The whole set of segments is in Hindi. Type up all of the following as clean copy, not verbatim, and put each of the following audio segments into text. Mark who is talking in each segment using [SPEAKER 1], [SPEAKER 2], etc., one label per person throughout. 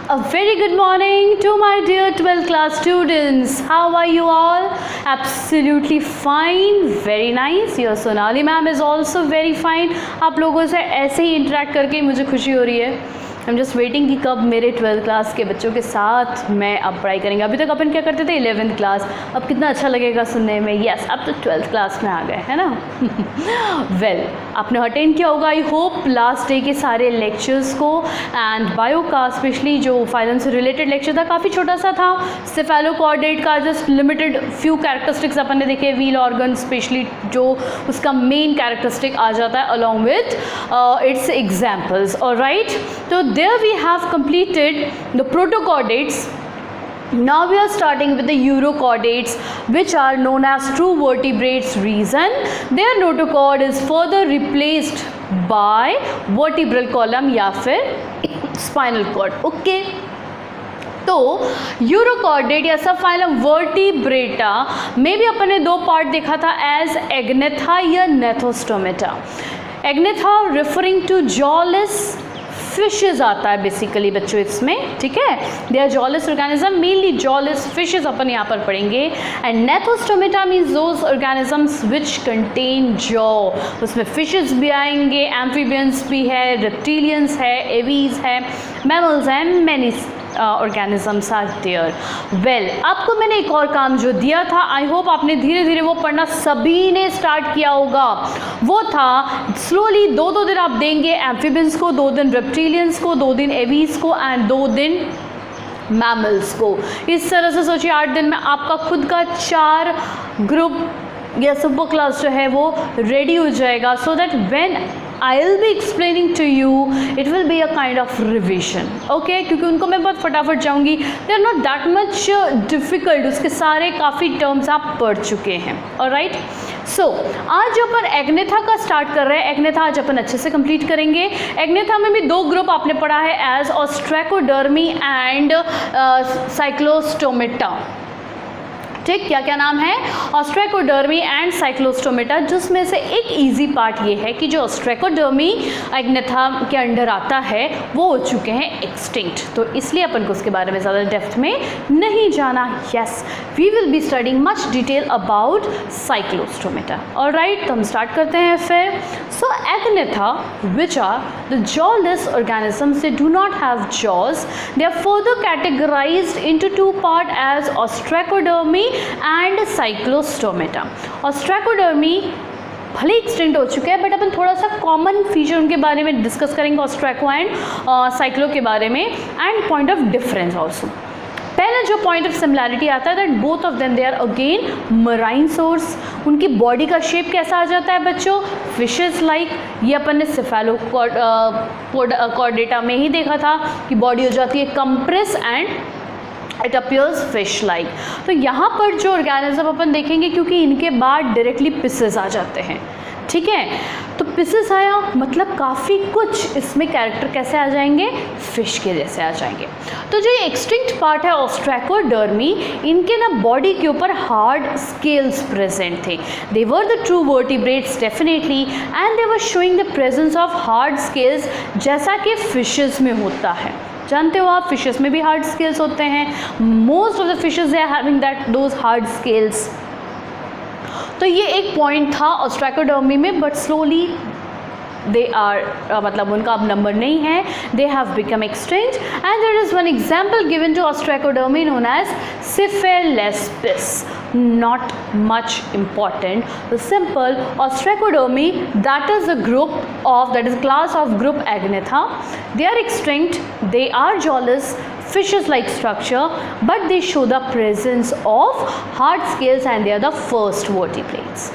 [SPEAKER 1] A very good morning to my dear 12th class students. How are you all? Absolutely fine. Very nice. Your Sonali ma'am is also very fine. आप लोगों से ऐसे ही इंटरेक्ट करके मुझे खुशी हो रही है. I'm just waiting कि कब मेरे 12th क्लास के बच्चों के साथ मैं अब पढ़ाई करेंगे. अभी तक अपन क्या करते थे 11th क्लास. अब कितना अच्छा लगेगा सुनने में. यस, अब तो 12th क्लास में आ गए, है ना. वेल, आपने अटेंड किया होगा आई होप लास्ट डे के सारे लेक्चर्स को. एंड बायो का स्पेशली जो फाइलम से रिलेटेड लेक्चर था काफ़ी छोटा सा था. सेफेलोकॉर्डेट का जस्ट लिमिटेड फ्यू कैरेक्टरिस्टिक्स अपन ने देखे. व्हील ऑर्गन स्पेशली जो उसका मेन कैरेक्टरिस्टिक आ जाता है along with its examples. Alright, तो there we have completed the protochordates. Now we are starting with the urochordates, which are known as true vertebrates reason. Their notochord is further replaced by vertebral column या फिर spinal cord. Okay. तो यूरोकॉर्डेट या सब फाइलम वर्टिब्रेटा में भी अपन ने दो पार्ट देखा था एज एग्नेथा या gnathostomata. Agnatha referring to jawless fishes आता है बेसिकली बच्चों इसमें, ठीक है. They are jawless organism, mainly jawless fishes अपन यहाँ पर पढ़ेंगे. And gnathostomata means those organisms which contain jaw. उसमें फिशेज भी आएंगे, एम्फीबियंस भी है, रेप्टिलियंस है, एवीज है, मैमल्स हैं, many organisms are there. Well, आपको मैंने एक और काम जो दिया था, आई होप आपने धीरे धीरे वो पढ़ना सभी ने स्टार्ट किया होगा. वो था स्लोली 2-2 दिन आप देंगे एम्फीबियंस को, 2 दिन रेप्टिलियंस को, 2 दिन एवीज को एंड 2 दिन मैमल्स को. इस तरह से सोचिए 8 दिन में आपका खुद का 4 ग्रुप या सुपर क्लास जो है वो रेडी हो जाएगा. So that when I'll be explaining to you, it will be a kind of revision, okay? क्योंकि उनको मैं बहुत फटाफट जाऊँगी. They are not that much difficult. उसके सारे काफ़ी टर्म्स आप पढ़ चुके हैं. Alright? So, आज अपन एग्नेथा का स्टार्ट कर रहे हैं. एग्नेथा आज अपन अच्छे से कंप्लीट करेंगे. एग्नेथा में भी 2 ग्रुप आपने पढ़ा है एज ऑस्ट्रैकोडर्मी एंड साइक्लोस्टोमेटा. ठीक, क्या क्या नाम है? ऑस्ट्रैकोडर्मी एंड साइक्लोस्टोमेटा. जिसमें से एक इजी पार्ट ये है कि जो ऑस्ट्रैकोडर्मी एग्नेथा के अंडर आता है वो हो चुके हैं एक्सटिंक्ट. तो इसलिए अपन को उसके बारे में ज़्यादा डेप्थ में नहीं जाना. Yes, we will be studying much detail about cyclostomata. Alright, तो हम स्टार्ट करते हैं फिर. So agnatha which are the jawless organisms, they do not have jaws. They are further categorized into 2 part as ostracodermi and cyclostomata. Ostracodermi भले एक्सटेंड हो चुके हैं बट अपन थोड़ा सा कॉमन फीचर उनके बारे में डिस्कस करेंगे ऑस्ट्रैको एंड साइक्लो के बारे में and point of difference also. पहला जो पॉइंट ऑफ सिमिलैरिटी आता है that both of them they are again marine source. उनकी बॉडी का शेप कैसा आ जाता है बच्चों? Fishes like. ये अपन ने सेफेलोकॉर्डेटा में ही देखा था कि बॉडी हो जाती है compress and it appears fish like. तो यहाँ पर जो ऑर्गेनिज्म अपन देखेंगे क्योंकि इनके बाद डायरेक्टली पिसेस आ जाते हैं, ठीक है. तो पिसेस आया मतलब काफ़ी कुछ इसमें कैरेक्टर कैसे आ जाएंगे? फिश के जैसे आ जाएंगे. तो जो ये एक्सटिंक्ट पार्ट है ऑस्ट्रैकोडर्मी, इनके ना बॉडी के ऊपर हार्ड स्केल्स प्रेजेंट थे. They were the true vertebrates definitely and they were showing the presence of hard scales जैसा कि फिशेस में होता है. जानते हो आप फिशेस में भी हार्ड स्केल्स होते हैं. Most of the fishes they are having that those hard scales. तो ये एक पॉइंट था ऑस्ट्रैकोडर्मी में बट स्लोली दे आर मतलब उनका अब नंबर नहीं है. They have become extinct and there is one example given to ostracodermi known as cephalaspis. Not much important. The simple ostracodermy, that is a group of, that is a class of group Agnatha. They are extinct. They are jawless, fishes-like structure, but they show the presence of hard scales and they are the first vertebrates.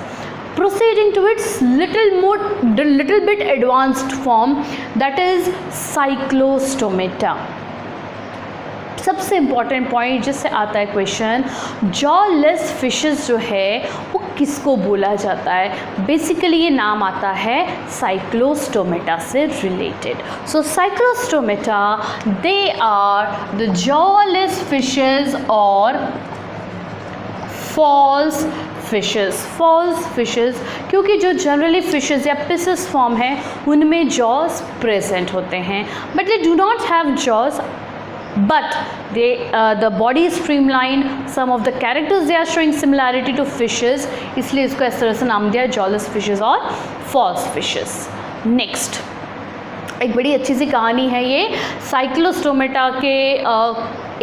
[SPEAKER 1] Proceeding to its little bit advanced form, that is cyclostomata. सबसे इम्पॉर्टेंट पॉइंट जिससे आता है क्वेश्चन, जॉलेस फिशेस जो है वो किसको बोला जाता है? बेसिकली ये नाम आता है साइक्लोस्टोमेटा से related. So Cyclostomata they are the jawless fishes और फॉल्स फिशेस क्योंकि जो जनरली फिशेस या पिसेस फॉर्म है उनमें जॉज प्रेजेंट होते हैं but they do not have jaws but the body is streamlined. Some of the characters they are showing similarity to fishes, इसलिए इसको इस तरह से नाम दिया jawless fishes और false fishes. Next, एक बड़ी अच्छी सी कहानी है ये साइक्लोस्टोमेटा के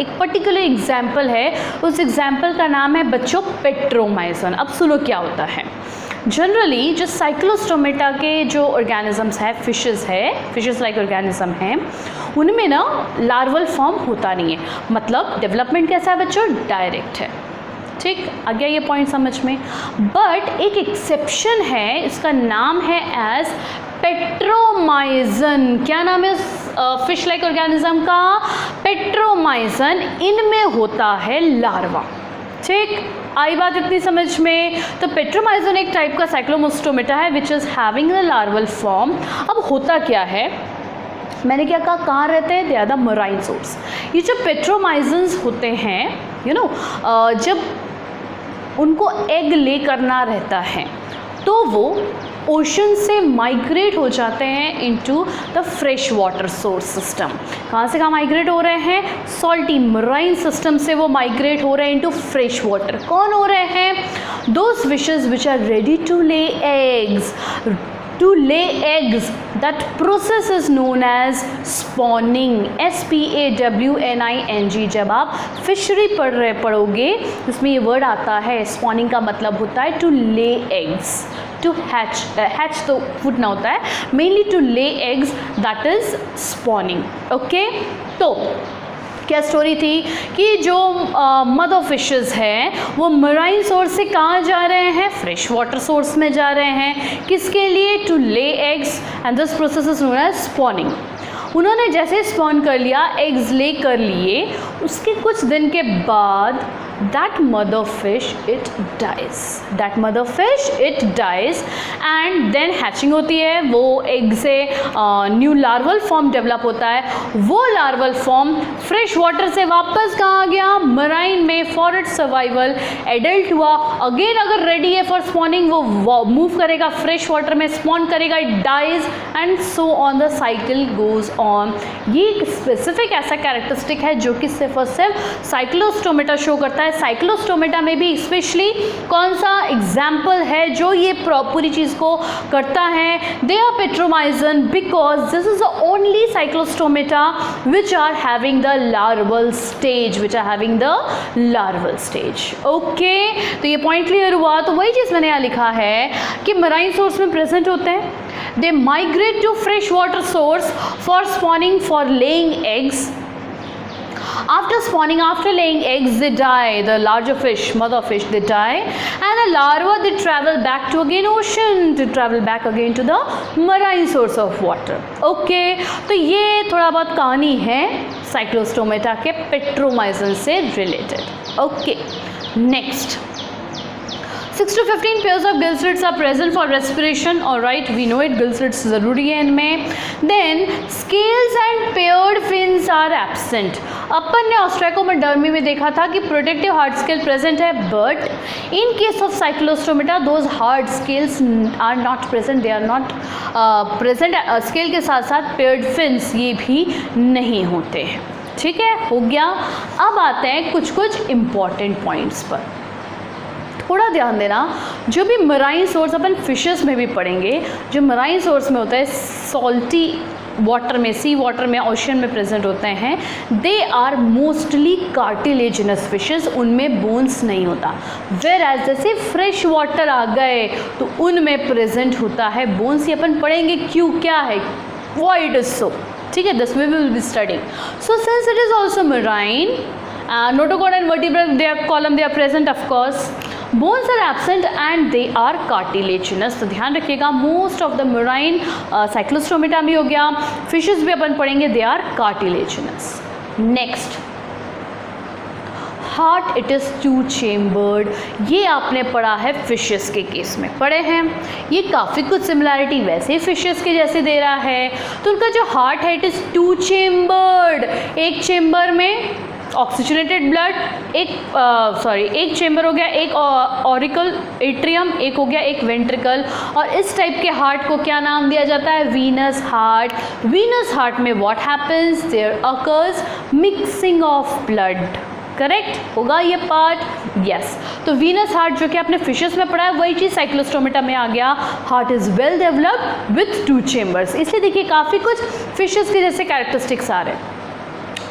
[SPEAKER 1] एक पर्टिकुलर एग्जाम्पल है. उस एग्जाम्पल का नाम है बच्चों पेट्रोमाइजन. अब सुनो क्या होता है. जनरली जो साइक्लोस्टोमेटा के जो ऑर्गेनिजम्स है, फिशेस लाइक ऑर्गेनिज्म हैं, उनमें ना लार्वल फॉर्म होता नहीं है. मतलब डेवलपमेंट कैसा है बच्चों, डायरेक्ट है. ठीक, आ गया ये पॉइंट समझ में. बट एक एक्सेप्शन है, इसका नाम है एज पेट्रोमाइजन. क्या नाम है फिश लाइक ऑर्गेनिज्म का, पेट्रोमाइजन. इनमें होता है लार्वा. ठीक, आई बात इतनी समझ में. तो पेट्रोमाइजन एक टाइप का साइक्लोस्टोमेटा है which is having the larval form. अब होता क्या है, मैंने क्या कहा, कहाँ रहते हैं, they are the marine source. ये जो पेट्रोमाइजन्स होते हैं जब उनको एग ले करना रहता है तो वो ओशन से माइग्रेट हो जाते हैं into the fresh water source system. कहाँ से कहाँ माइग्रेट हो रहे हैं, सॉल्टी मराइन सिस्टम से वो माइग्रेट हो रहे हैं इनटू फ्रेश वाटर. कौन हो रहे हैं, those fishes which are ready to lay eggs. To lay eggs, that process is known as spawning. SPAWNING. जब आप फिशरी पढ़ोगे उसमें ये वर्ड आता है. स्पॉनिंग का मतलब होता है to lay eggs, to hatch तो फुटना होता है, mainly to lay eggs, that is spawning. Okay, तो क्या स्टोरी थी कि जो मदर फिशेस हैं वो मराइन सोर्स से कहाँ जा रहे हैं, फ्रेश वाटर सोर्स में जा रहे हैं. किसके लिए, to lay eggs, and this process is known as spawning. उन्होंने जैसे स्पॉन कर लिया, एग्स ले कर लिए, उसके कुछ दिन के बाद that mother fish it dies and then hatching होती है. वो एग से न्यू लार्वल फॉर्म डेवलप होता है. वो लार्वल फॉर्म फ्रेश वाटर से वापस कहाँ गया, मराइन में, फॉर इट्स सर्वाइवल. एडल्ट हुआ, अगेन अगर रेडी है फॉर स्पॉनिंग वो मूव करेगा फ्रेश वाटर में, स्पॉन करेगा, it dies, and so on the cycle goes on. ये एक स्पेसिफिक ऐसा कैरेक्टरिस्टिक है जो कि सिर्फ और सिर्फ साइक्लोस्टोमेटा शो करता है. साइक्लोस्टोमेटा में भी स्पेशली कौन सा एग्जाम्पल है जो ये पूरी चीज़ को करता है, they are Petromyzon, because this is the only Cyclostomata which are having the larval stage. Okay, तो ये पॉइंट क्लियर हुआ. तो वही चीज़ मैंने यहाँ लिखा है कि मराइन सोर्स में प्रेजेंट होते हैं, they migrate to fresh water source for spawning, for laying eggs. After spawning, after laying eggs, they die. The larger fish, mother fish, they die, and the larva they travel back to again ocean, to travel back again to the marine source of water. Okay, तो ये थोड़ा बहुत कहानी है साइक्लोस्टोमेटा के पेट्रोमाइजन से related. Okay, next. 6 to 15 pairs of gill slits are present for respiration. All right, we know it, gill slits ज़रूरी है इनमें. Then scales and paired fins are absent. अपन ने ऑस्ट्रेकोमेडर्मी में देखा था कि प्रोटेक्टिव हार्ड स्केल प्रेजेंट है, but in case of Cyclostomata those hard scales are not present, they are not present. Scale के साथ साथ पेयर्ड फिन्स ये भी नहीं होते हैं. ठीक है, हो गया. अब आते हैं कुछ इम्पॉर्टेंट पॉइंट्स पर. थोड़ा ध्यान देना, जो भी मराइन सोर्स अपन फिशेस में भी पढ़ेंगे, जो मराइन सोर्स में होता है सॉल्टी वाटर में, सी वाटर में, ओशन में प्रेजेंट होते हैं, they are mostly cartilaginous fishes, उनमें बोन्स नहीं होता. वेर एज जैसे फ्रेश वाटर आ गए तो उनमें प्रेजेंट होता है बोन्स. ये अपन पढ़ेंगे क्यों, क्या है, व्हाई इट इज सो. ठीक है, this we will be studying. So since it is also marine, notochord and vertebrate they are column, they are present of course. Bones are absent and they are cartilaginous. तो ध्यान रखिएगा, most of the marine Cyclostomata भी हो गया, फिशेस भी अपन पढ़ेंगे, they are cartilaginous. Next, heart, it is 2 chambered. ये आपने पढ़ा है फिशेस के केस में पढ़े हैं. ये काफ़ी कुछ सिमिलैरिटी वैसे फिशेस के जैसे दे रहा है. तो उनका जो हार्ट है इट इज़ 2 चेम्बर्ड. एक चेम्बर में ऑक्सीजनेटेड ब्लड, एक चेम्बर हो गया, एक ऑरिकल एट्रियम, एक हो गया एक वेंट्रिकल, और इस टाइप के हार्ट को क्या नाम दिया जाता है? Venous heart. वीनस हार्ट में what happens? There occurs mixing of blood. Correct होगा ये पार्ट? यस। तो वीनस हार्ट जो कि आपने फिशेस में पढ़ा है वही चीज़ साइक्लोस्टोमेटा में आ गया। Heart is well developed with 2 chambers. इसलिए देखिए काफ़ी कुछ फिशेस के जैसे कैरेक्टरिस्टिक्स आ रहे हैं।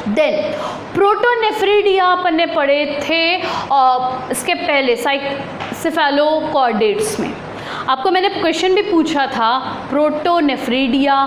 [SPEAKER 1] देन प्रोटोनेफ्रिडिया अपन ने पढ़े थे इसके पहले सेफेलोकॉर्डेट्स में। आपको मैंने क्वेश्चन भी पूछा था, प्रोटोनेफ्रिडिया,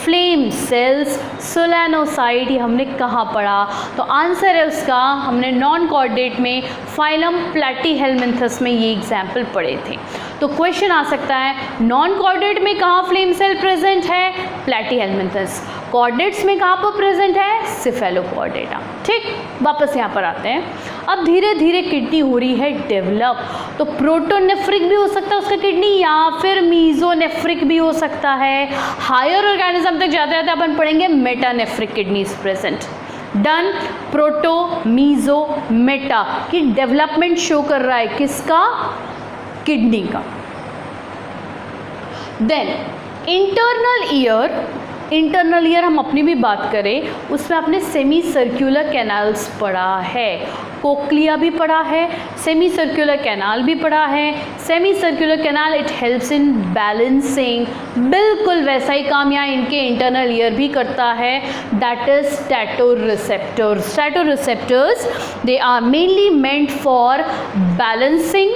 [SPEAKER 1] फ्लेम सेल्स, सोलैनोसाइट, ये हमने कहाँ पढ़ा? तो आंसर है उसका, हमने नॉन कॉर्डेट में फाइलम प्लैटीहेलमिन्थस में ये एग्जाम्पल पढ़े थे। तो क्वेश्चन आ सकता है नॉन कॉर्डेट में कहाँ फ्लेम सेल प्रेजेंट है? प्लैटीहेलमिन्थस। कॉर्डेट्स में कहाँ पर प्रेजेंट है? सेफेलोकॉर्डेटा। ठीक, वापस यहाँ पर आते हैं। अब धीरे धीरे किडनी हो रही है डेवलप, तो प्रोटोनेफ्रिक भी हो सकता है उसका किडनी, या फिर मीजोनेफ्रिक भी हो सकता है। हायर ऑर्गेनिज्म तक जाते जाते अपन पढ़ेंगे metanephric kidney is present. Done. Proto, meso, meta की डेवलपमेंट शो कर रहा है किसका? किडनी का। देन इंटरनल ईयर हम अपनी भी बात करें उसमें आपने सेमी सर्कुलर कैनाल्स पढ़ा है, कोक्लिया भी पढ़ा है, सेमी सर्कुलर कैनाल भी पढ़ा है। Semi circular canal it helps in balancing, बिल्कुल वैसा ही काम यहाँ इनके इंटरनल ईयर भी करता है, that is statoreceptors. Statoreceptors they are mainly meant for balancing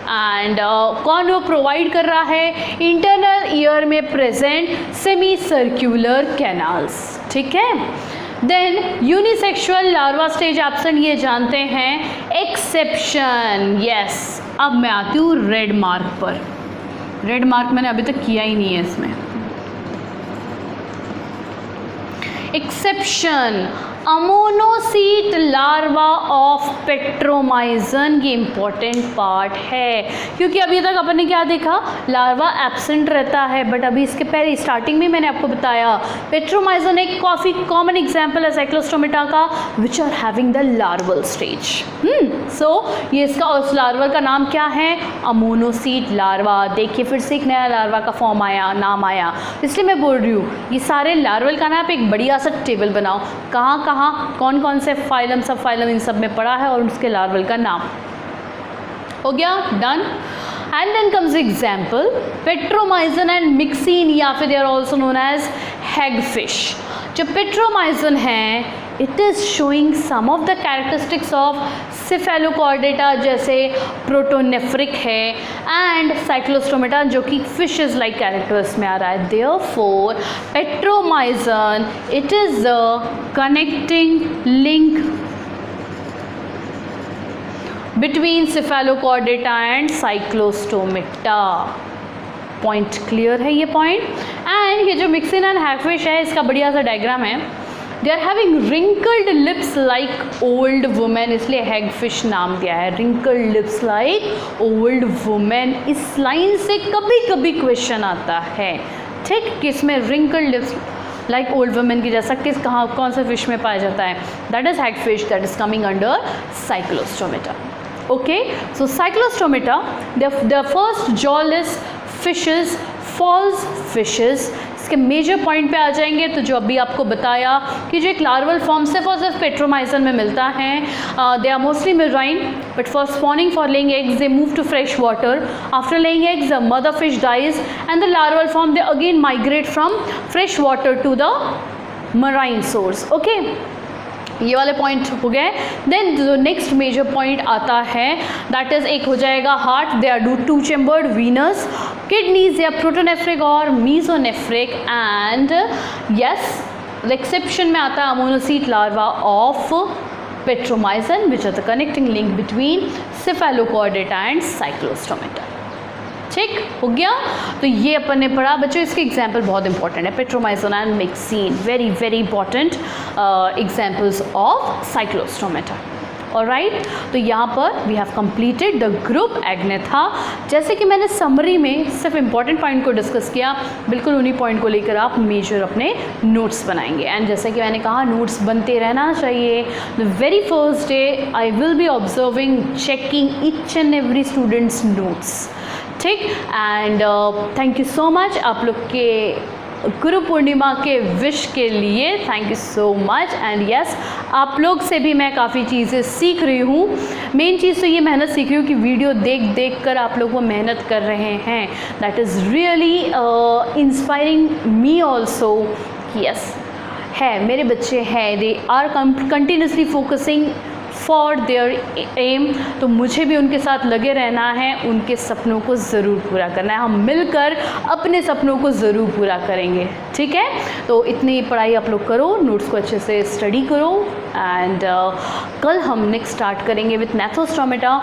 [SPEAKER 1] and कौन वो प्रोवाइड कर रहा है? इंटरनल ईयर में प्रेजेंट सेमी सर्क्यूलर कैनाल्स। ठीक है। Then unisexual larva stage absent, ये जानते हैं। Exception, yes. अब मैं आती हूँ रेड मार्क पर। रेड मार्क मैंने अभी तक किया ही नहीं है इसमें। Exception, ammocoete larva of petromyzon, ये इंपॉर्टेंट पार्ट है क्योंकि अभी तक अपन ने क्या देखा? लार्वा एब्सेंट रहता है, बट अभी इसके पहले स्टार्टिंग में मैंने आपको बताया पेट्रोमाइजन एक काफ़ी कॉमन एग्जाम्पल है साइक्लोस्टोमेटा का, which are having the larval stage. So ये इसका उस लार्वा का नाम क्या है? Ammocoete larva. देखिए फिर से एक नया लार्वा का फॉर्म आया, नाम आया, इसलिए मैं बोल रही हूँ ये सारे लार्वल का नाम एक बढ़िया सा टेबल बनाओ, कहाँ कौन कौन से फाइलम, सब फाइलम इन सब में पड़ा है और उसके लार्वल का नाम। हो गया? Done. And then comes example Petromyzon and Myxine, या फिर they are also known as hagfish. जो पेट्रोमाइजन है it is showing some of the characteristics of Cephalochordata, जैसे प्रोटोनेफ्रिक है, एंड साइक्लोस्टोमेटा जो कि फिशेस लाइक कैरेक्टर्स में आ रहा है। Therefore Petromyzon it is the connecting link between cephalochordata and Cyclostomata. Point clear है ये पॉइंट? एंड ये जो मिक्सिन एंड हैगफिश है इसका बढ़िया सा डायग्राम है। They are having wrinkled lips like old women, इसलिए हैगफिश नाम दिया है, wrinkled lips like old women. इस लाइन से कभी कभी क्वेश्चन आता है, ठीक, किसमें wrinkled lips like old women की जैसा किस कहाँ कौन से फिश में पाया जाता है? That is hagfish, that is coming under Cyclostomata. Okay, so Cyclostomata the first jawless fishes, false fishes, इसके मेजर पॉइंट पे आ जाएंगे। तो जो अभी आपको बताया कि जो एक लार्वल फॉर्म सिर्फ और सिर्फ पेट्रोमाइजन में मिलता है, they are mostly marine but for spawning for laying eggs they move to fresh water. After laying eggs the mother fish dies and the larval form they again migrate from fresh water to the marine source. Okay, ये वाले पॉइंट हो गए। देन जो नेक्स्ट मेजर पॉइंट आता है दैट इज एक हो जाएगा heart, they are do 2 chambered, venous, kidneys they are protonephric और mesonephric, and yes the exception में आता है ammocoete larva of petromyzon which are the connecting link between cephalochordata and cyclostomata. ठीक हो गया? तो ये अपन ने पढ़ा बच्चों, इसके एग्जाम्पल बहुत इंपॉर्टेंट है, Petromyzon and Myxine, very very important examples of Cyclostomata. Alright, तो यहाँ पर we have completed the group Agnatha. जैसे कि मैंने समरी में सिर्फ इंपॉर्टेंट पॉइंट को डिस्कस किया, बिल्कुल उन्हीं पॉइंट को लेकर आप मेजर अपने नोट्स बनाएंगे। एंड जैसे कि मैंने कहा नोट्स बनते रहना चाहिए। The very first day I will be observing, checking each and every students notes, ठीक। And thank you so much आप लोग के गुरु पूर्णिमा के विश के लिए, thank you so much. And yes, आप लोग से भी मैं काफ़ी चीज़ें सीख रही हूँ। मेन चीज़ तो ये मेहनत सीख रही हूँ कि वीडियो देख कर आप लोग वो मेहनत कर रहे हैं, that is really inspiring me also. Yes, है मेरे बच्चे हैं, they are continuously focusing for their aim, तो मुझे भी उनके साथ लगे रहना है, उनके सपनों को ज़रूर पूरा करना है। हम मिलकर अपने सपनों को ज़रूर पूरा करेंगे, ठीक है। तो इतनी पढ़ाई आप लोग करो, नोट्स को अच्छे से स्टडी करो। एंड कल हम नेक्स्ट स्टार्ट करेंगे with Gnathostomata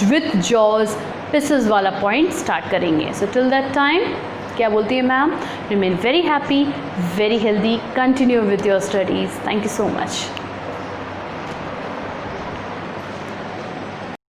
[SPEAKER 1] with jaws Pisces वाला पॉइंट स्टार्ट करेंगे। सो टिल दैट टाइम क्या बोलती है ma'am, remain very happy, very healthy, continue with your studies. Thank you so much.